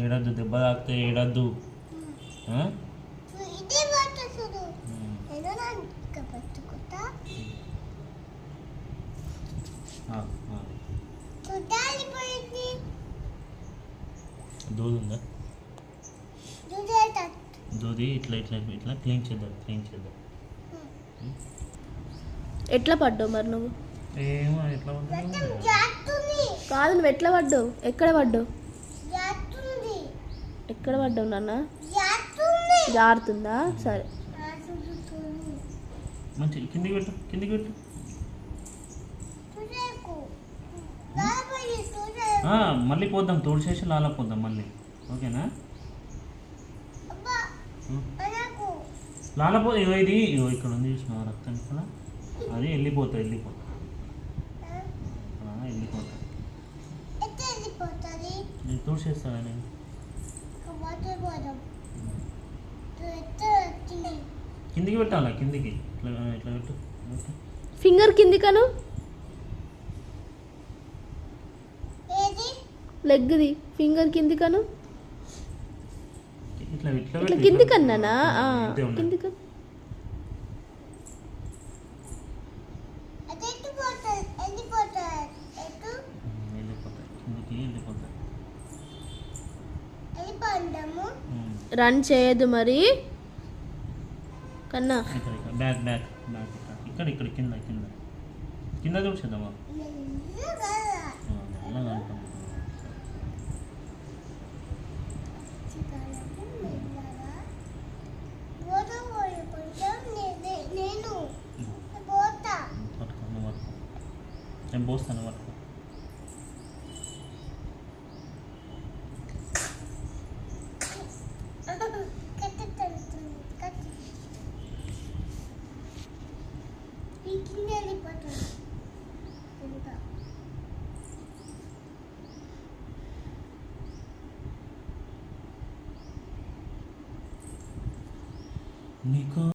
ఏడద్దు, దెబ్బ తాకితే ఏడద్దు. దూది ఉందా? దూది ఇట్లా ఇట్లా ఇట్లా క్లీన్ చేద్దాం. ఎట్లా పడ్డావు మరి నువ్వు? ఏమో ఎట్లా కాదు, నువ్వు ఎట్లా పడ్డావు? ఎక్కడ పడ్డావు? ఎక్కడ పడ్డావు నాన్న? జారుతుందా? సరే, మంచి కిందికి పెట్టు. మళ్ళీ పోద్దాం, తోడిసేసి లాలా పోద్దాం మళ్ళీ. ఓకేనా? లాలపో ఇది ఇక్కడ ఉంది, చూసినావా రక్తం ఇక్కడ? అది వెళ్ళిపోతా. నేను తోడిసేస్తాను. నేను కిందికి పెట్టాలా? కిందికి ఇట్లా పెట్టు. ఫింగర్ కిందికను, లెగ్ది ఫింగర్ కిందికను, ఇట్లా కిందికన్నానా? కిందిక. రన్ చేయదు మరి కన్నా. బ్యాక్ ఇక్కడ కింద చూసేద్దామా? నేను పోస్తాను పట్టుకో. నీకు